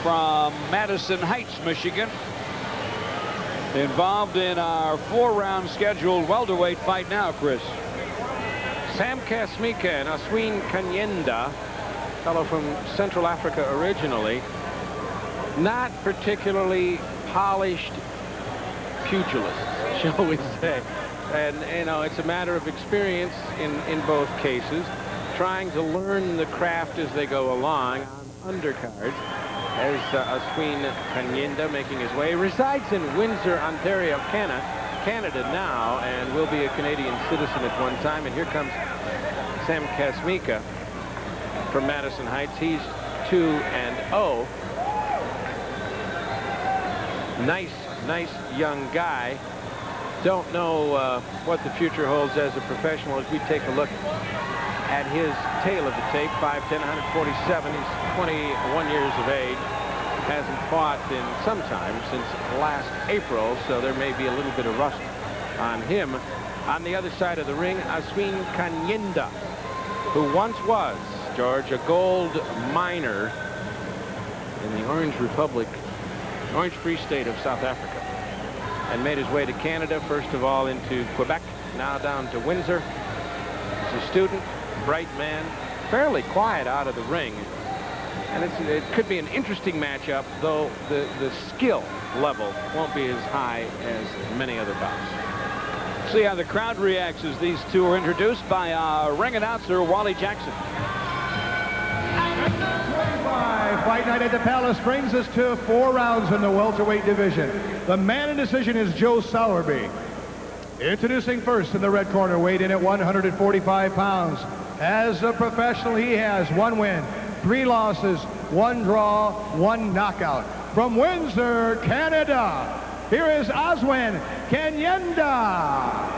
from Madison Heights, Michigan, involved in our 4-round scheduled welterweight fight now, Chris. Kas Mika and Oswin Kanyenda, fellow from Central Africa originally, not particularly polished pugilists, shall we say. And, you know, it's a matter of experience in both cases, trying to learn the craft as they go along on undercards. As Oswin Kanyenda making his way, resides in Windsor, Ontario, Canada now, and will be a Canadian citizen at one time. And here comes Kas Mika from Madison Heights. He's 2-0. Nice young guy. Don't know what the future holds as a professional as we take a look at his tail of the tape. 5'10", 147. He's 21 years of age. Hasn't fought in some time since last April, so there may be a little bit of rust on him. On the other side of the ring, Oswin Kanyenda, who once was, George, a gold miner in the Orange Free State of South Africa, and made his way to Canada, first of all into Quebec, now down to Windsor. He's a student, bright man, fairly quiet out of the ring. And it could be an interesting matchup, though the skill level won't be as high as many other bouts. See how the crowd reacts as these two are introduced by our ring announcer, Wally Jackson. Fight night at the Palace brings us to 4 rounds in the welterweight division. The man in decision is Joe Sowerby. Introducing first in the red corner, weighed in at 145 pounds. As a professional, he has 1 win, 3 losses, 1 draw, 1 knockout. From Windsor, Canada, here is Oswin Kanyenda.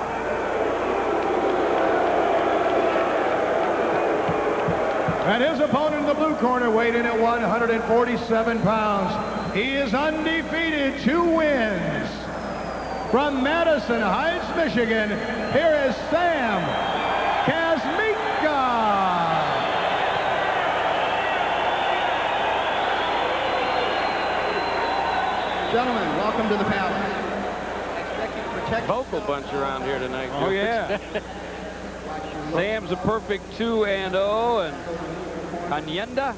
And his opponent in the blue corner, weighed in at 147 pounds. He is undefeated, 2 wins. From Madison Heights, Michigan, here is Kas Mika. Gentlemen, welcome to the Palace. I expect you to protect Vocal bunch around here tonight. Oh, yeah. Sam's a perfect 2-0, and Kanyenda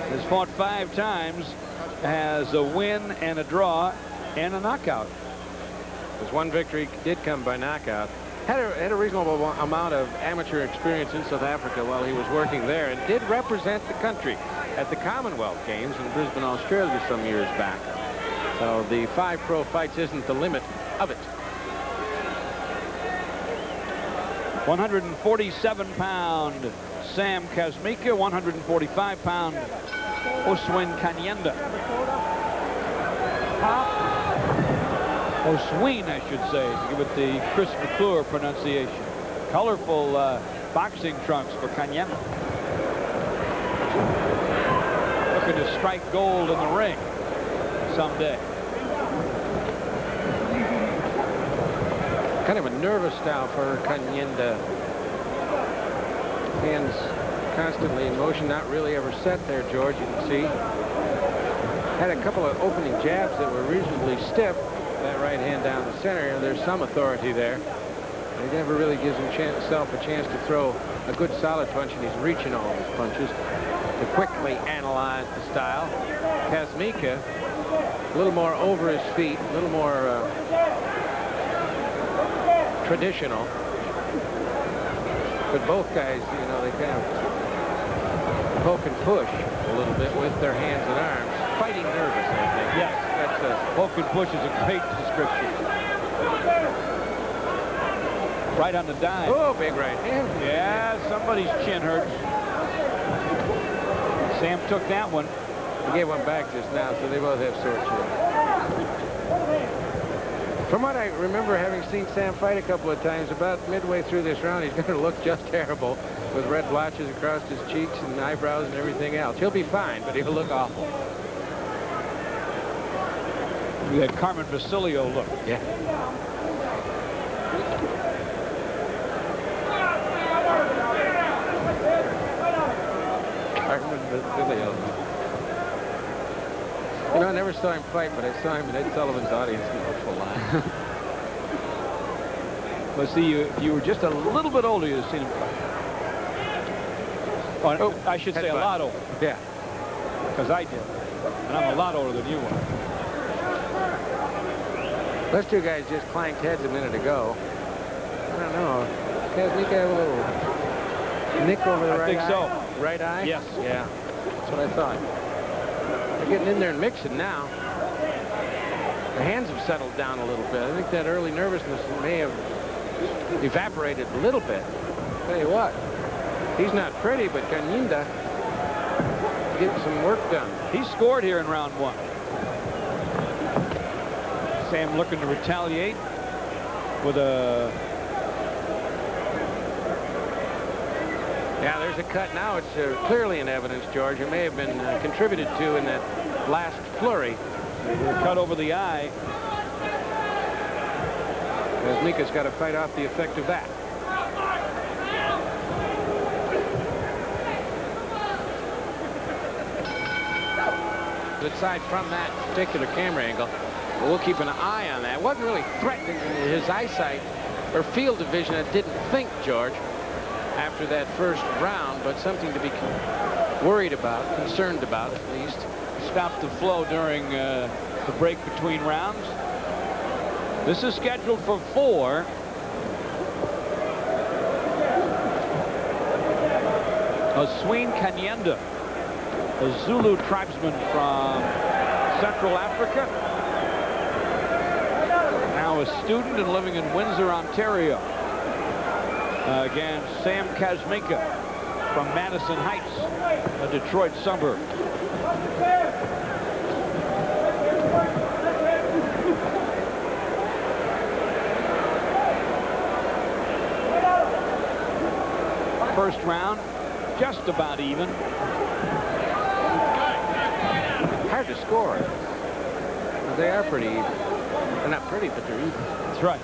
has fought 5 times, has a win and a draw and a knockout. His 1 victory did come by knockout. Had a reasonable amount of amateur experience in South Africa while he was working there, and did represent the country at the Commonwealth Games in Brisbane, Australia some years back. So the 5 pro fights isn't the limit of it. 147-pound Kas Mika, 145-pound Oswin Kanyenda. Oswin, I should say, to give it the Chris McClure pronunciation. Colorful boxing trunks for Kanyenda. Looking to strike gold in the ring someday. Kind of a nervous style for Kanyenda. Hands constantly in motion, not really ever set there, George, you can see. Had a couple of opening jabs that were reasonably stiff. That right hand down the center, there's some authority there. He never really gives himself a chance to throw a good solid punch, and he's reaching all his punches to quickly analyze the style. Kas Mika, a little more over his feet, a little more traditional. But both guys, you know, they kind of poke and push a little bit with their hands and arms. Fighting nervous, I think. Yes, that's a poke and push is a great description. Right on the dime. Oh, big right hand. Yeah, somebody's chin hurts. Sam took that one. He gave one back just now, so they both have sore chins. From what I remember, having seen Sam fight a couple of times, about midway through this round, he's going to look just terrible with red blotches across his cheeks and eyebrows and everything else. He'll be fine, but he'll look awful. You had Carmen Basilio look. Yeah. Carmen Basilio. No, I never saw him fight, but I saw him in Ed Sullivan's audience in Oakville line. Let's see, if you were just a little bit older, you'd have seen him fight. Oh, I should say a lot older. Yeah. Because I did. And I'm a lot older than you are. Those two guys just clanked heads a minute ago. I don't know. Kas Mika have a little nick over the right eye? I think so. Right eye? Yes. Yeah. That's what I thought. They're getting in there and mixing now. The hands have settled down a little bit. I think that early nervousness may have evaporated a little bit. Tell you what, he's not pretty, but Kanyenda getting some work done. He scored here in round 1. Sam looking to retaliate with a... Yeah, there's a cut now. It's clearly in evidence, George. It may have been contributed to in that last flurry. Cut over the eye. Kas Mika's got to fight off the effect of that. Aside from that particular camera angle, we'll keep an eye on that. It wasn't really threatening his eyesight or field of vision. I didn't think, George, after that first round, but something to be worried about, concerned about at least. Stopped the flow during the break between rounds. This is scheduled for 4. Oswin Kanyenda, a Zulu tribesman from Central Africa. Now a student and living in Windsor, Ontario. Against Sam Kas Mika from Madison Heights, a Detroit suburb. First round, just about even. Hard to score. They are pretty even. They're not pretty, but they're even. That's right.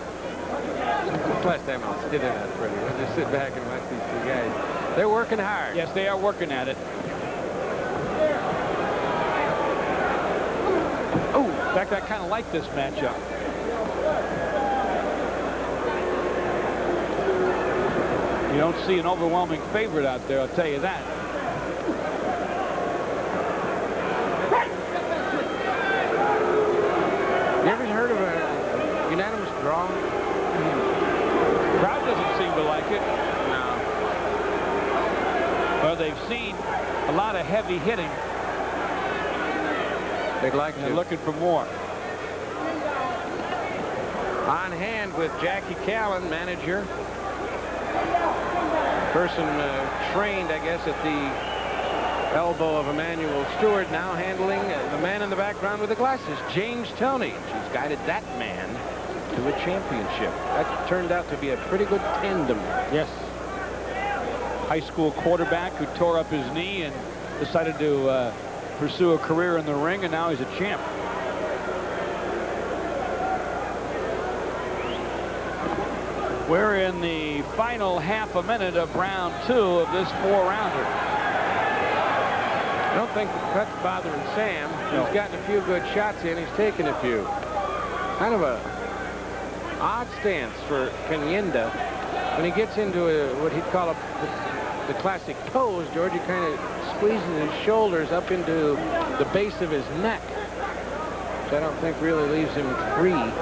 Last time I'll say they're not pretty. I'll just sit back and watch these two guys. They're working hard. Yes, they are working at it. Oh, in fact, I kind of like this matchup. You don't see an overwhelming favorite out there, I'll tell you that. You ever heard of a unanimous draw? The crowd doesn't seem to like it. No. Well, they've seen a lot of heavy hitting. They'd like They're to. looking for more. On hand with Jackie Callan, manager. Person trained, I guess, at the elbow of Emmanuel Stewart, now handling the man in the background with the glasses, James Toney. She's guided that man to a championship. That turned out to be a pretty good tandem. Yes. High school quarterback who tore up his knee and decided to pursue a career in the ring, and now he's a champ. We're in the final half a minute of round 2 of this 4-rounder. I don't think the cut's bothering Sam. No. He's gotten a few good shots in. He's taken a few. Kind of a odd stance for Kanyenda. When he gets into what he'd call the classic pose, George, he kind of squeezes his shoulders up into the base of his neck, which I don't think really leaves him free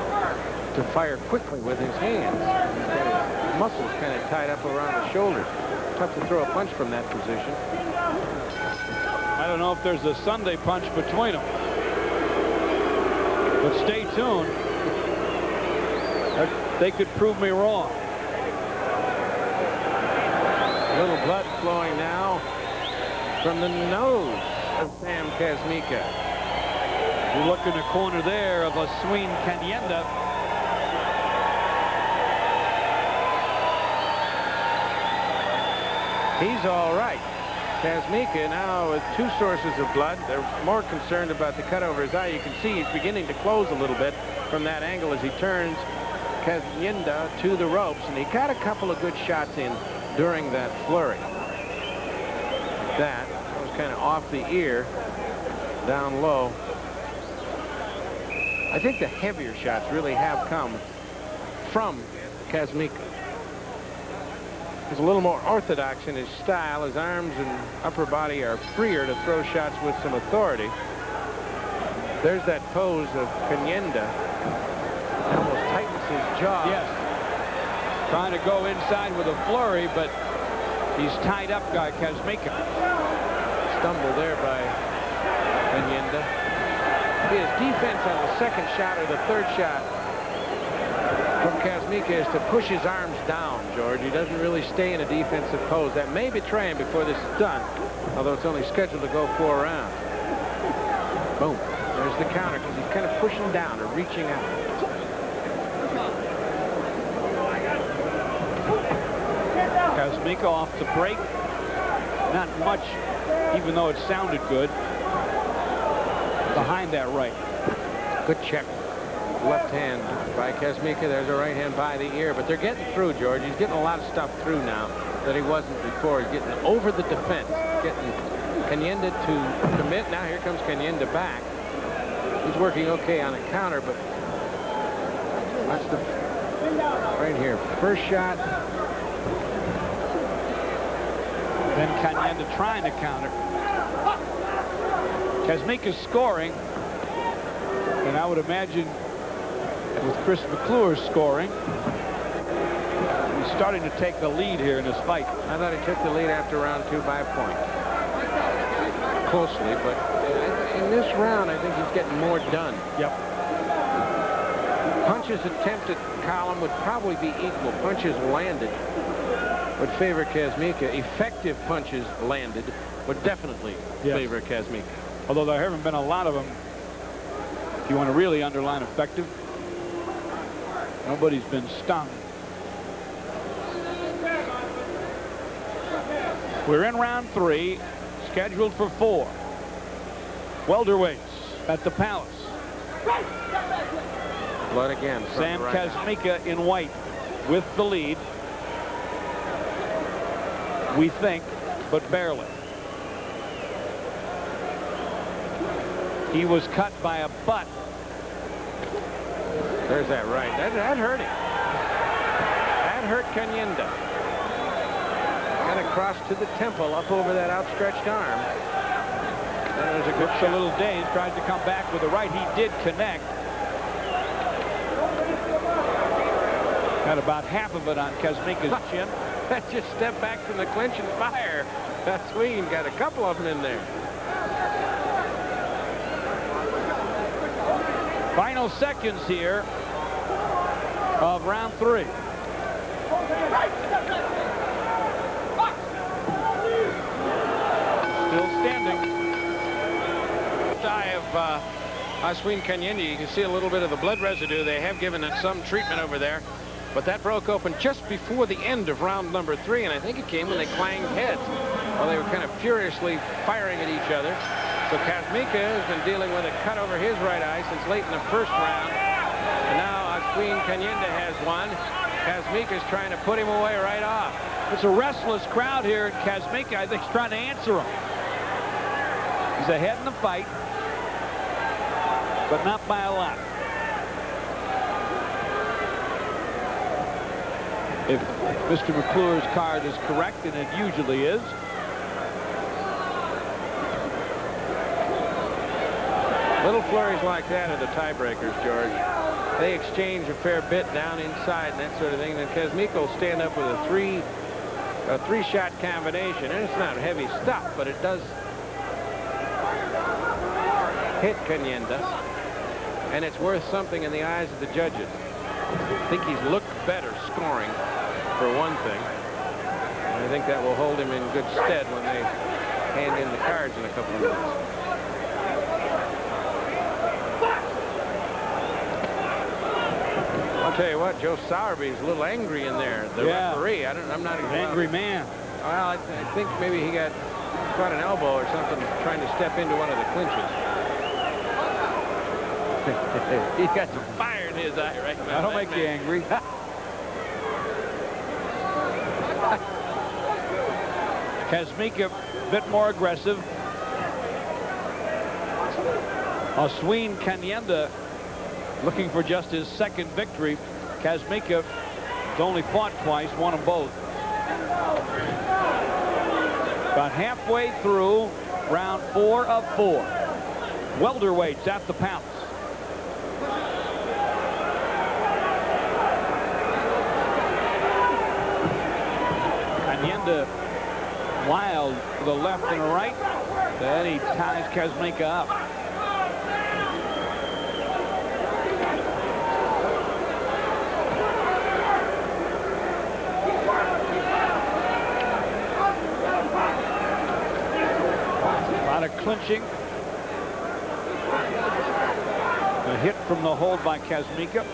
to fire quickly with his hands. He's got his muscles kind of tied up around the shoulders. Tough to throw a punch from that position. I don't know if there's a Sunday punch between them. But stay tuned. They could prove me wrong. A little blood flowing now from the nose of Sam Kas Mika. You look in the corner there of Oswin Kanyenda. He's all right. Kas Mika now with 2 sources of blood. They're more concerned about the cut over his eye. You can see he's beginning to close a little bit from that angle as he turns Kanyenda to the ropes, and he got a couple of good shots in during that flurry. That was kind of off the ear, down low. I think the heavier shots really have come from Kas Mika. He's a little more orthodox in his style. His arms and upper body are freer to throw shots with some authority. There's that pose of Kanyenda. Almost tightens his jaw. Yes. Trying to go inside with a flurry, but he's tied up by Kas Mika. Stumble there by Kanyenda. His defense on the second shot or the third shot from Kas Mika is to push his arms down, George. He doesn't really stay in a defensive pose. That may betray him before this is done, although it's only scheduled to go 4 rounds. Boom. There's the counter because he's kind of pushing down or reaching out. Kas Mika off the break. Not much, even though it sounded good. Behind that right. Good check. Left hand by Kas Mika. There's a right hand by the ear, but they're getting through, George. He's getting a lot of stuff through now that he wasn't before. He's getting over the defense, getting Kanyenda to commit. Now here comes Kanyenda back. He's working okay on a counter, but watch the right here. First shot. Then Kanyenda trying to counter. Kas Mika's scoring, and I would imagine with Chris McClure scoring, he's starting to take the lead here in this fight. I thought he took the lead after round 2 by a point. Closely, but in this round, I think he's getting more done. Yep. Punches attempted column would probably be equal. Punches landed would favor Kas Mika. Effective punches landed would definitely favor Kas Mika. Although there haven't been a lot of them. If you want to really underline effective, nobody's been stung. We're in round 3, scheduled for 4. Welterweights at the Palace. Blood again. Sam right Kas Mika in white with the lead. We think, but barely. He was cut by a butt. There's that right. That hurt him. That hurt Kanyenda. Got across to the temple, up over that outstretched arm. That was a good Looks shot. a little dazed, tries to come back with the right. He did connect. Got about half of it on Kas Mika's chin. That just stepped back from the clinch and fire. That Oswin got a couple of them in there. Final seconds here of round 3. Still standing. Eye of Oswin Kanyenda. You can see a little bit of the blood residue. They have given it some treatment over there. But that broke open just before the end of round number 3, and I think it came when they clanged heads while they were kind of furiously firing at each other. So Kas Mika has been dealing with a cut over his right eye since late in the first round. And now Oswin Kanyenda has one. Kas Mika's trying to put him away right off. It's a restless crowd here, and Kas Mika, I think, is trying to answer him. He's ahead in the fight, but not by a lot. If Mr. McClure's card is correct, and it usually is. Little flurries like that are the tiebreakers, George. They exchange a fair bit down inside and that sort of thing. And then Kas Mika will stand up with a three-shot combination. And it's not heavy stuff, but it does hit Kanyenda. And it's worth something in the eyes of the judges. I think he's looked better scoring, for one thing. And I think that will hold him in good stead when they hand in the cards in a couple of minutes. I'll tell you what, Joe Sowerby's a little angry in there. The referee, I'm not an angry man. Well, I think maybe he got caught an elbow or something trying to step into one of the clinches. He's got some fire in his eye right now. That'll make you angry. Kas Mika a bit more aggressive. Oswin Kanyenda looking for just his second victory. Kas Mika has only fought twice, won them both. About halfway through round 4 of 4. Welterweights at the Palace. Kanyenda wild to the left and the right. Then he ties Kas Mika up. A lot of clinching. A hit from the hold by Kas Mika.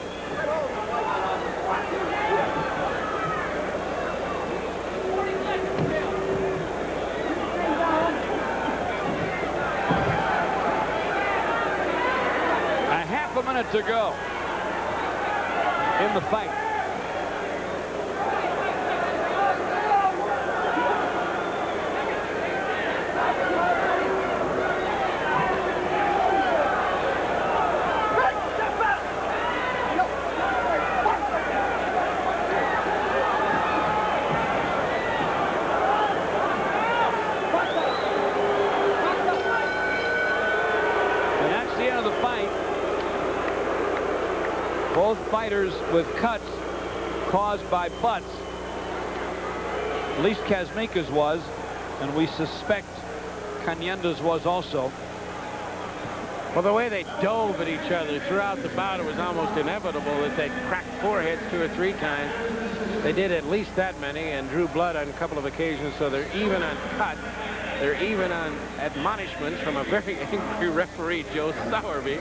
A minute to go in the fight. And that's the end of the fight. Both fighters with cuts caused by butts. At least Kas Mika's was, and we suspect Kanyenda's was also. Well, the way they dove at each other throughout the bout, it was almost inevitable that they'd crack foreheads 2 or 3 times. They did at least that many and drew blood on a couple of occasions, so they're even on cut. They're even on admonishments from a very angry referee, Joe Sowerby.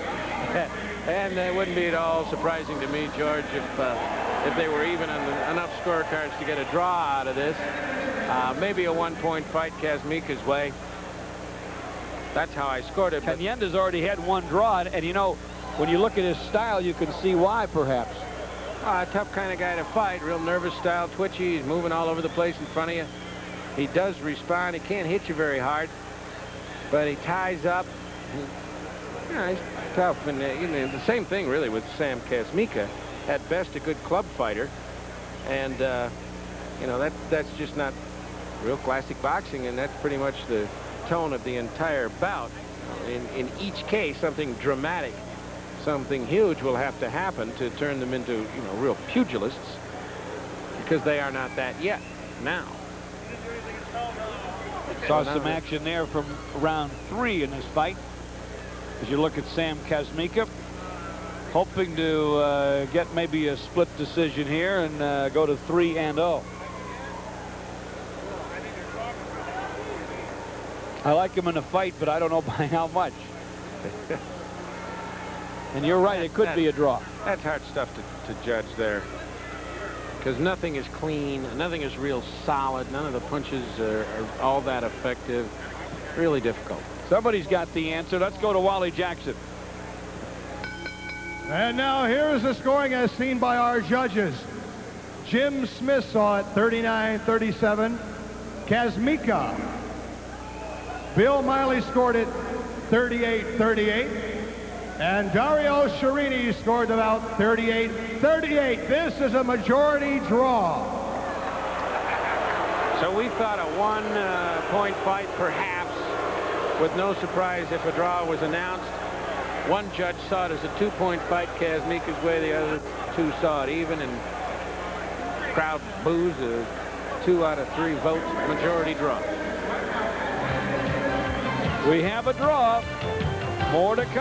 And it wouldn't be at all surprising to me, George, if they were even on enough scorecards to get a draw out of this. Maybe a 1-point fight Kas Mika's way. That's how I scored it. Kanyenda's already had 1 draw, and you know, when you look at his style, you can see why, perhaps. A tough kind of guy to fight. Real nervous style, twitchy. He's moving all over the place in front of you. He does respond. He can't hit you very hard, but he ties up. You know, he's tough. And you know, the same thing really with Kas Mika. At best, a good club fighter, and you know, that's just not real classic boxing, and that's pretty much the tone of the entire bout. In each case, something dramatic, something huge will have to happen to turn them into, you know, real pugilists, because they are not that yet now. Saw some action there from round 3 in this fight. As you look at Kas Mika, hoping to get maybe a split decision here and go to 3-0. I like him in a fight, but I don't know by how much. And you're right, it could be a draw. That's hard stuff to judge there, because nothing is clean, nothing is real solid, none of the punches are all that effective. Really difficult. Somebody's got the answer. Let's go to Wally Jackson. And now here is the scoring as seen by our judges. Jim Smith saw it 39-37. Kas Mika. Bill Miley scored it 38-38. And Dario Chiarini scored about 38-38. This is a majority draw. So we thought a 1-point fight perhaps, with no surprise if a draw was announced. One judge saw it as a 2-point fight Kas Mika's way. The other 2 saw it even, and crowd boos a 2 out of 3 vote majority draw. We have a draw. More to come.